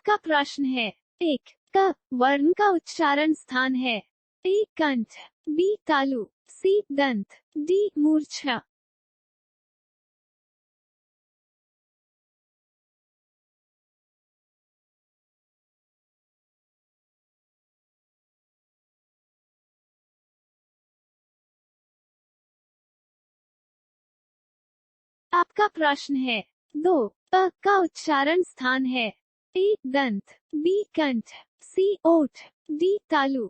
आपका प्रश्न है। 1. क वर्ण का उच्चारण स्थान है। ए कंठ, बी तालु, सी दंत, डी मूर्छा। आपका प्रश्न है। 2. प का उच्चारण स्थान है। ए दंत, बी कंठ, सी ओठ, डी तालु।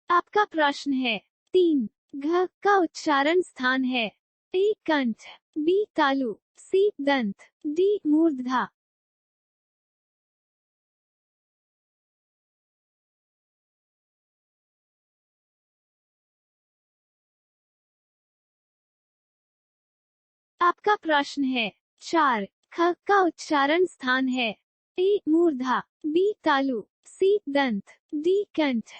आपका प्रश्न है। 3. घ का उच्चारण स्थान है। ए कंठ, बी तालु, सी दंत, डी मूर्धा। आपका प्रश्न है। 4. ख का उच्चारण स्थान है। ए मूर्धा, बी तालु, सी दंत, डी कंठ।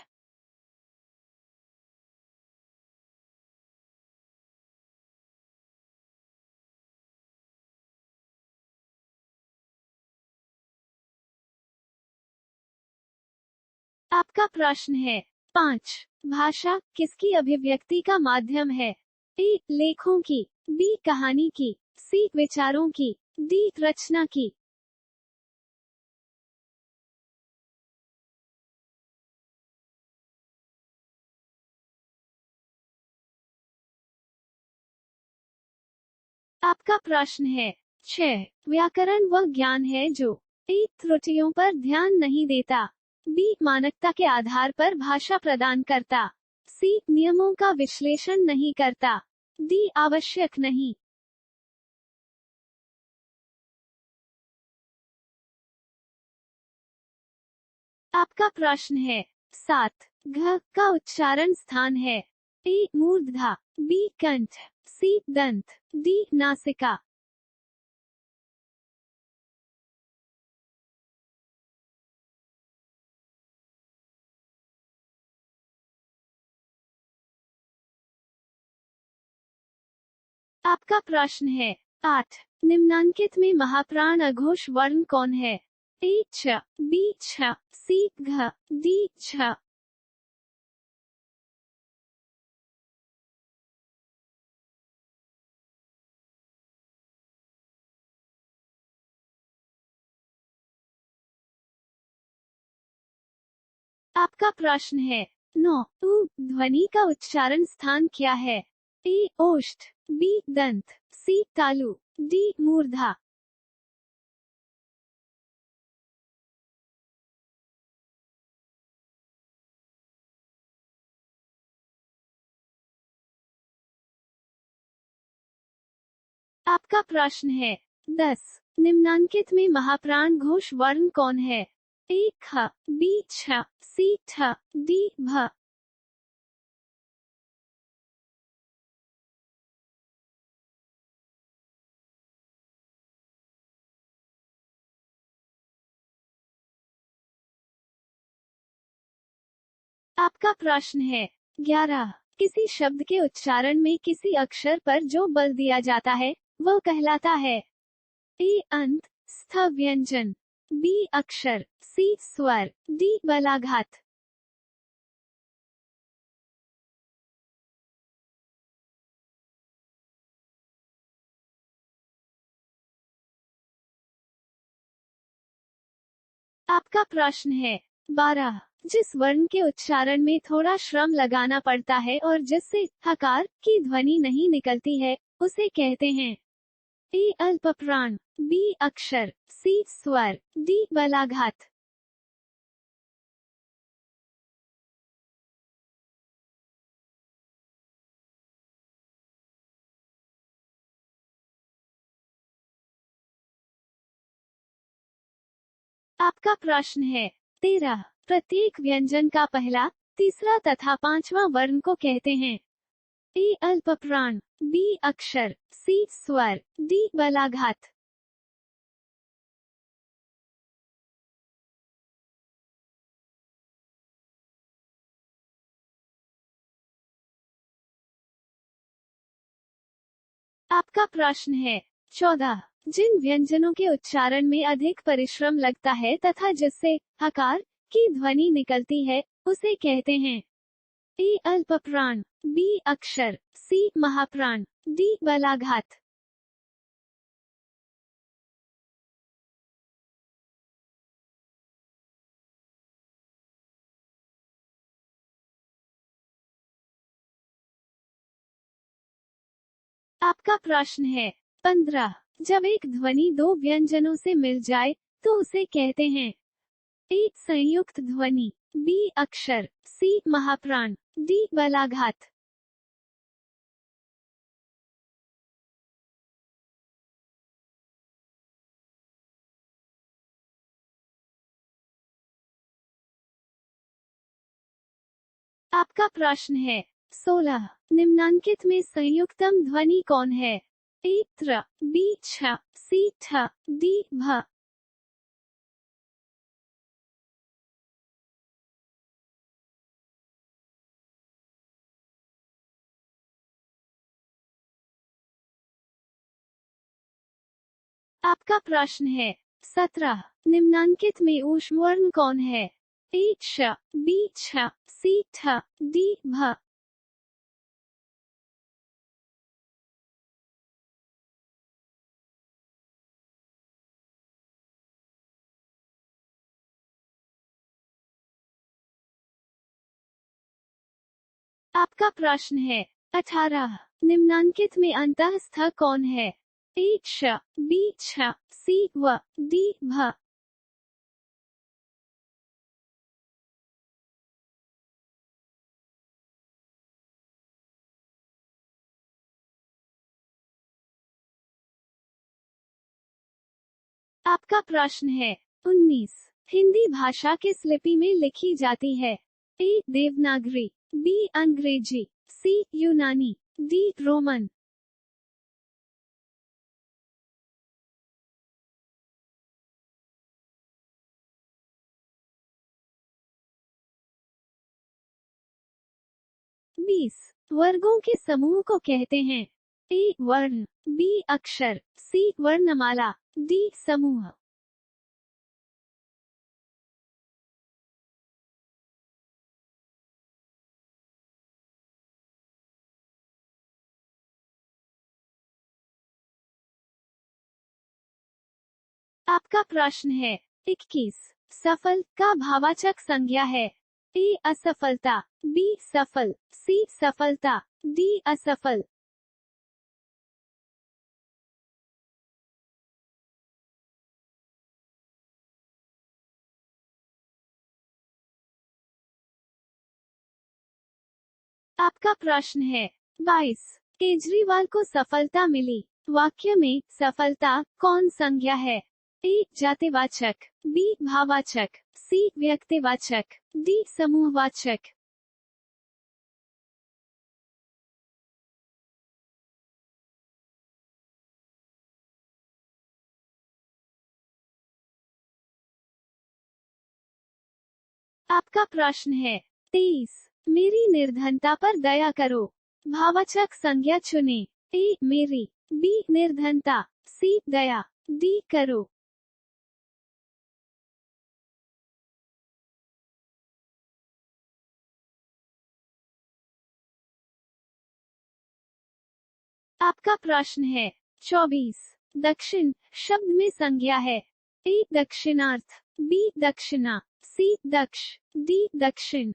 आपका प्रश्न है। 5. भाषा किसकी अभिव्यक्ति का माध्यम है। ए लेखों की, बी कहानी की, सी विचारों की, डी रचना की। आपका प्रश्न है। 6. व्याकरण वह ज्ञान है जो ए त्रुटियों पर ध्यान नहीं देता, बी मानकता के आधार पर भाषा प्रदान करता, सी नियमों का विश्लेषण नहीं करता, डी आवश्यक नहीं। आपका प्रश्न है। 7. घ का उच्चारण स्थान है। ए मूर्धा, बी कंठ, सी दंत, डी नासिका। आपका प्रश्न है। 8. निम्नांकित में महाप्राण अघोष वर्ण कौन है। ए छ, बी छ, सी घ, डी छ। आपका प्रश्न है। 9. उ ध्वनि का उच्चारण स्थान क्या है। ए ओष्ठ, बी दंत, सी तालु, डी मूर्धा। आपका प्रश्न है। 10. निम्नांकित में महाप्राण घोष वर्ण कौन है। ए ख, बी छ, सी ठ, डी भ। आपका प्रश्न है। 11. किसी शब्द के उच्चारण में किसी अक्षर पर जो बल दिया जाता है वह कहलाता है। ए अंत, स्थ व्यंजन, बी अक्षर, सी स्वर, डी बलाघात। आपका प्रश्न है। 12. जिस वर्ण के उच्चारण में थोड़ा श्रम लगाना पड़ता है और जिससे हकार की ध्वनि नहीं निकलती है उसे कहते हैं। ए अल्पप्राण, बी अक्षर, सी स्वर, डी बलाघात। आपका प्रश्न है। 13. प्रत्येक व्यंजन का पहला, तीसरा तथा पांचवा वर्ण को कहते हैं। ए अल्पप्राण, बी अक्षर, सी स्वर, डी बलाघात। आपका प्रश्न है 14। जिन व्यंजनों के उच्चारण में अधिक परिश्रम लगता है तथा जिससे हकार की ध्वनि निकलती है उसे कहते हैं ए अल्पप्राण, बी अक्षर, सी महाप्राण, डी बलाघात। आपका प्रश्न है 15। जब एक ध्वनि दो व्यंजनों से मिल जाए तो उसे कहते हैं ए संयुक्त ध्वनि, बी अक्षर, सी महाप्राण, डी बलाघात। आपका प्रश्न है 16। निम्नांकित में संयुक्तम ध्वनि कौन है? ए त्र, बी छ, सी ठ, डी भ। आपका प्रश्न है 17। निम्नांकित में ऊष्म वर्ण कौन है? ए श, बी छ, सी ठ, डी भ। आपका प्रश्न है 18। निम्नांकित में अंतःस्थ कौन है? ए श, बी छ, सी व, डी भ। आपका प्रश्न है 19। हिंदी भाषा किस लिपि में लिखी जाती है? ए देवनागरी, बी अंग्रेजी, सी यूनानी, डी रोमन। बीस वर्गों के समूह को कहते हैं ए वर्ण, बी अक्षर, सी वर्णमाला, डी समूह। आपका प्रश्न है 21। सफल का भावाचक संज्ञा है? ए असफलता, बी सफल, सी सफलता, डी असफल। आपका प्रश्न है 22। केजरीवाल को सफलता मिली वाक्य में सफलता कौन संज्ञा है? ए जातिवाचक, बी भाववाचक, सी व्यक्तिवाचक, डी समूहवाचक। आपका प्रश्न है 23। मेरी निर्धनता पर दया करो भाववाचक संज्ञा चुने। ए मेरी, बी निर्धनता, सी दया, डी करो। आपका प्रश्न है 24। दक्षिण शब्द में संज्ञा है? ए दक्षिणार्थ, बी दक्षिणा, सी दक्ष, डी दक्षिण।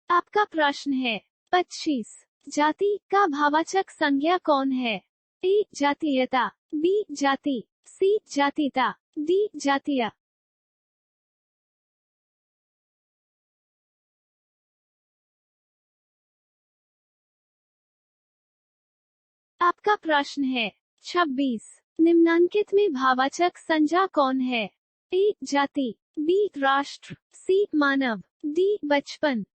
आपका प्रश्न है 25। जाति का भावाचक संज्ञा कौन है? ए जातीयता, बी जाति, सी जातीता, डी जातीय। आपका प्रश्न है 26। निम्नांकित में भावाचक संज्ञा कौन है? ए जाति, बी राष्ट्र, सी मानव, डी बचपन।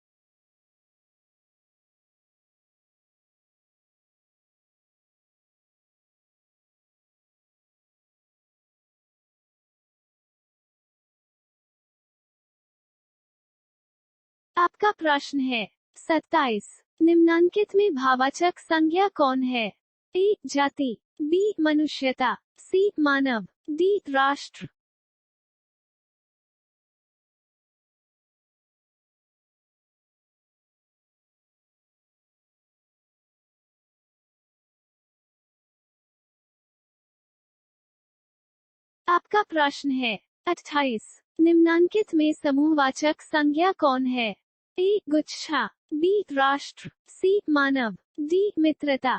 आपका प्रश्न है 27। निम्नांकित में भावाचक संज्ञा कौन है? ए जाति, बी मनुष्यता, सी मानव, डी राष्ट्र। आपका प्रश्न है 28। निम्नांकित में समूहवाचक संज्ञा कौन है? ए गुच्छा, बी राष्ट्र, सी मानव, डी मित्रता।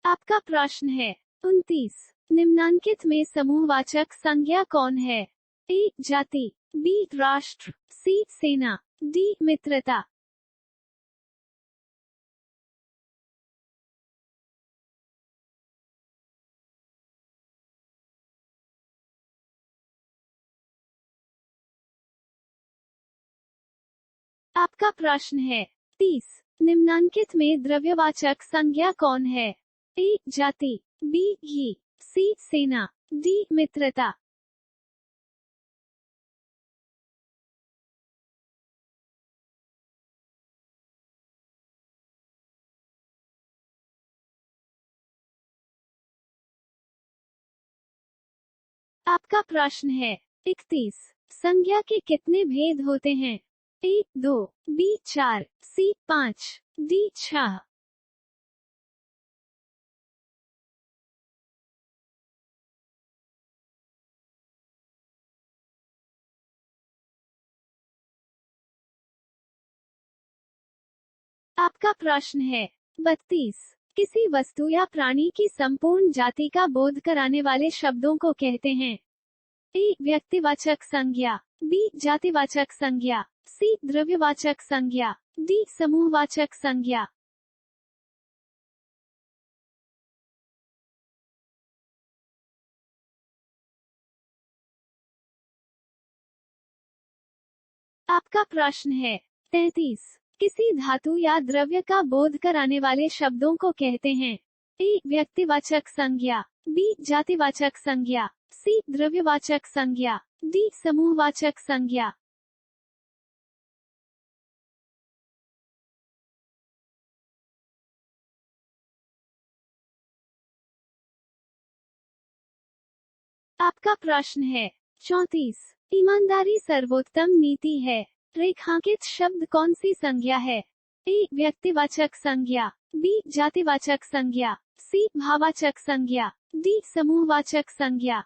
आपका प्रश्न है 29। निम्नांकित में समूहवाचक संज्ञा कौन है? ए जाति, बी राष्ट्र, सी सेना, डी मित्रता। आपका प्रश्न है 30। निम्नांकित में द्रव्यवाचक संज्ञा कौन है? ए जाति, बी घी, सी सेना, डी मित्रता। आपका प्रश्न है 31। संज्ञा के कितने भेद होते हैं? ए 2, बी 4, सी 5, डी 6। आपका प्रश्न है 32। किसी वस्तु या प्राणी की संपूर्ण जाति का बोध कराने वाले शब्दों को कहते हैं? ए व्यक्तिवाचक संज्ञा, बी जातिवाचक संज्ञा, सी द्रव्यवाचक संज्ञा, डी समूहवाचक संज्ञा। आपका प्रश्न है 33। किसी धातु या द्रव्य का बोध कराने वाले शब्दों को कहते हैं? ए व्यक्तिवाचक संज्ञा, बी जातिवाचक संज्ञा, सी द्रव्यवाचक संज्ञा, डी समूहवाचक संज्ञा। आपका प्रश्न है 34। ईमानदारी सर्वोत्तम नीति है। रेखांकित शब्द कौन सी संज्ञा है? ए व्यक्तिवाचक संज्ञा, बी जातिवाचक संज्ञा, सी भाववाचक संज्ञा, डी समूहवाचक संज्ञा।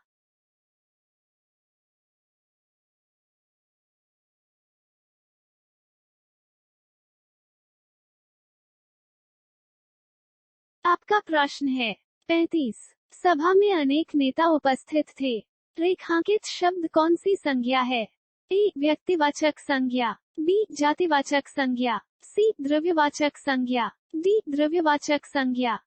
आपका प्रश्न है 35। सभा में अनेक नेता उपस्थित थे। रेखांकित शब्द कौन सी संज्ञा है? ए व्यक्तिवाचक संज्ञा, बी जातिवाचक संज्ञा, सी द्रव्यवाचक संज्ञा, डी द्रव्यवाचक संज्ञा।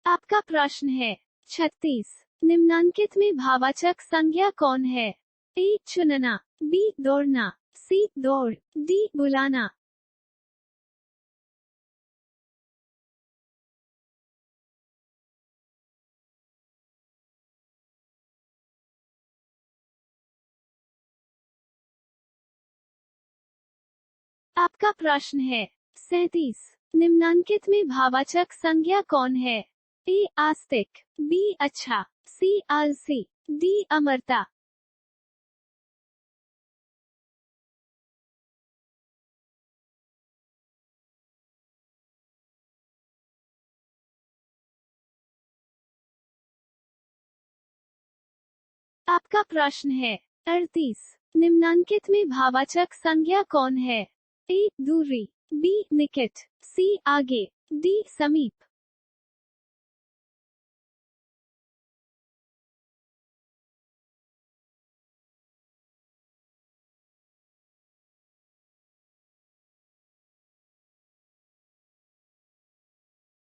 आपका प्रश्न है 36। निम्नांकित में भावाचक संज्ञा कौन है? ए चुनना, बी दौड़ना, सी दौड़, डी बुलाना। आपका प्रश्न है 37। निम्नांकित में भावाचक संज्ञा कौन है? ए आस्तिक, बी अच्छा, सी आलसी, डी अमरता। आपका प्रश्न है 38। निम्नांकित में भावाचक संज्ञा कौन है? ए दूरी, बी निकट, सी आगे, डी समीप।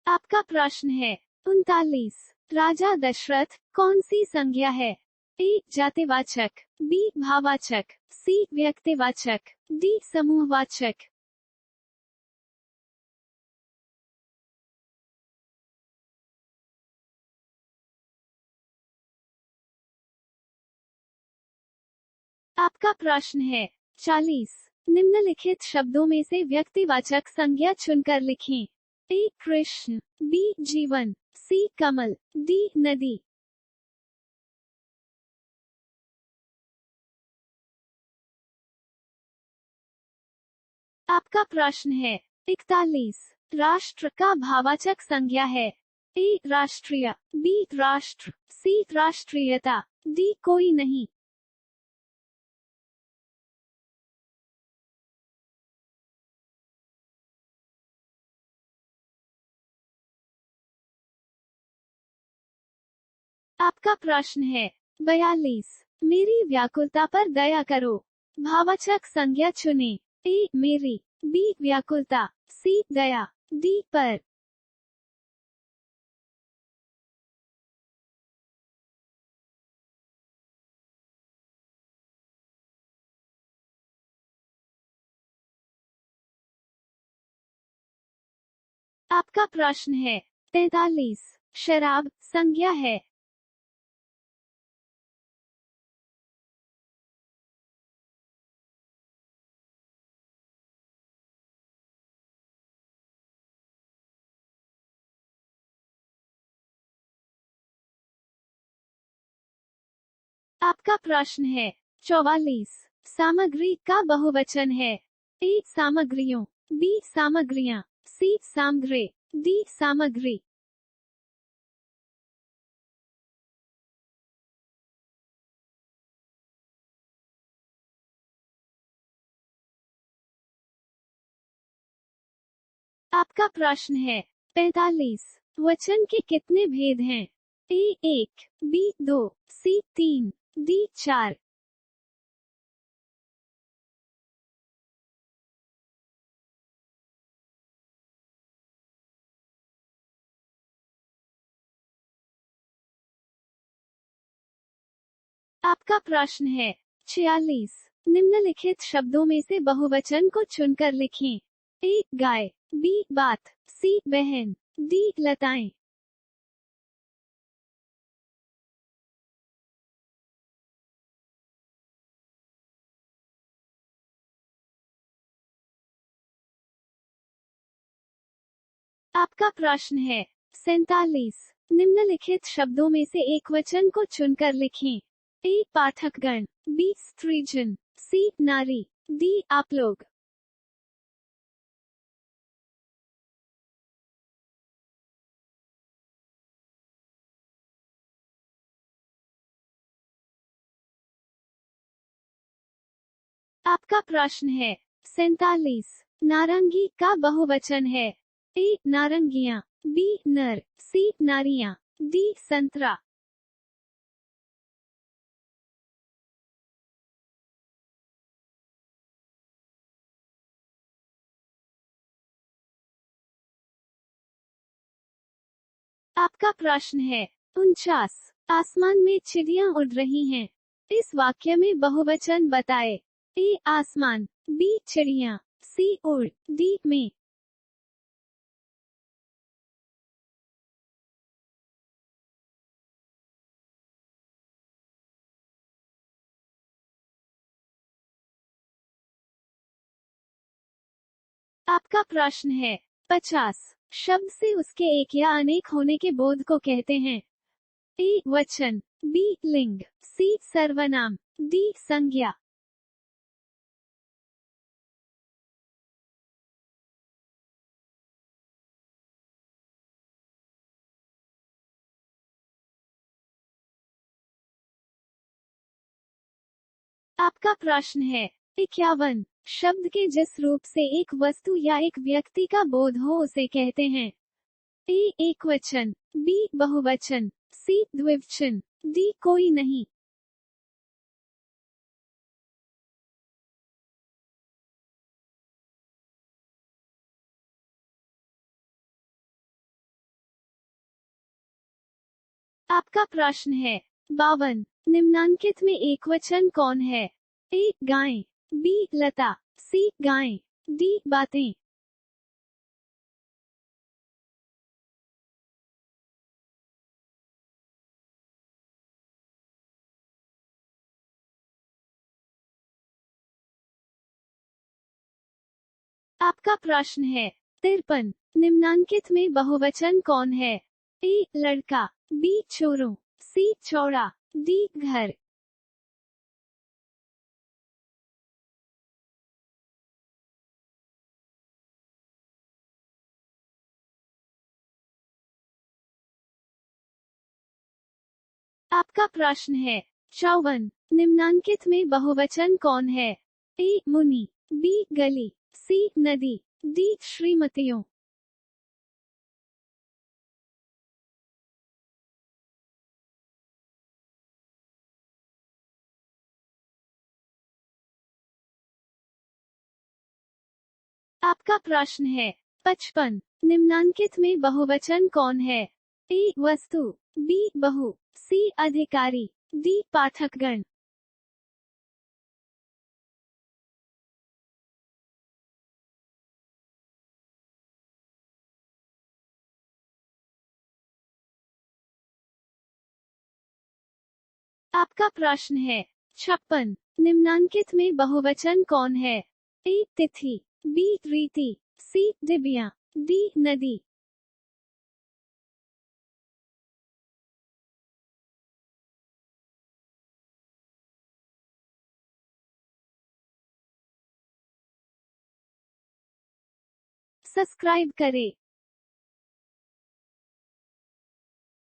आपका प्रश्न है 39। राजा दशरथ कौन सी संज्ञा है? ए जातिवाचक, बी भाववाचक, सी व्यक्तिवाचक, डी समूहवाचक। आपका प्रश्न है 40। निम्नलिखित शब्दों में से व्यक्तिवाचक संज्ञा चुनकर लिखें। ए कृष्ण, बी जीवन, सी कमल, डी नदी। आपका प्रश्न है 41। राष्ट्र का भाववाचक संज्ञा है। ए राष्ट्रीय, बी राष्ट्र, सी राष्ट्रीयता, डी कोई नहीं। आपका प्रश्न है 42। मेरी व्याकुलता पर दया करो। भाववाचक संज्ञा चुने। ए मेरी, बी व्याकुलता, सी दया, डी पर। आपका प्रश्न है 43। शराब संज्ञा है। आपका प्रश्न है 44। सामग्री का बहुवचन है। ए सामग्रियों, बी सामग्रियां, सी सामग्री, डी सामग्री। आपका प्रश्न है 45। वचन के कितने भेद हैं? ए 1, बी 2, सी 3, डी 4। आपका प्रश्न है 46। निम्नलिखित शब्दों में से बहुवचन को चुनकर लिखें। ए गाय, बी बात, सी बहन, डी लताएं। आपका प्रश्न है 47। निम्नलिखित शब्दों में से एक वचन को चुनकर लिखें। ए पाठकगण, बी स्त्रीजन, सी नारी, डी आप लोग। आपका प्रश्न है 47। नारंगी का बहुवचन है। ए नारंगियां, बी नर, सी नारियां, डी संतरा। आपका प्रश्न है 49। आसमान में चिड़ियां उड़ रही हैं। इस वाक्य में बहुवचन बताए। ए आसमान, बी चिड़ियां, सी उड़, डी में। आपका प्रश्न है 50। शब्द से उसके एक या अनेक होने के बोध को कहते हैं। ए वचन, बी लिंग, सी सर्वनाम, डी संज्ञा। आपका प्रश्न है 51। शब्द के जिस रूप से एक वस्तु या एक व्यक्ति का बोध हो उसे कहते हैं। ए एकवचन, बी बहुवचन, सी द्विवचन, डी कोई नहीं। आपका प्रश्न है 52। निम्नांकित में एकवचन कौन है? ए. गाय, बी. लता, सी. गाय, डी. बातें। आपका प्रश्न है 53। निम्नांकित में बहुवचन कौन है? ए. लड़का, बी. चोरों, सी. चौड़ा, डी. घर। आपका प्रश्न है 54। निम्नांकित में बहुवचन कौन है? ए. मुनि, बी. गली, सी. नदी, डी. श्रीमतियों। आपका प्रश्न है 55। निम्नांकित में बहुवचन कौन है? ए. वस्तु, बी. बहु, सी. अधिकारी, डी. पाठकगण। आपका प्रश्न है 56। निम्नांकित में बहुवचन कौन है? ए. तिथि, बी. रीति, सी. दिव्या, डी. नदी। सब्सक्राइब करें।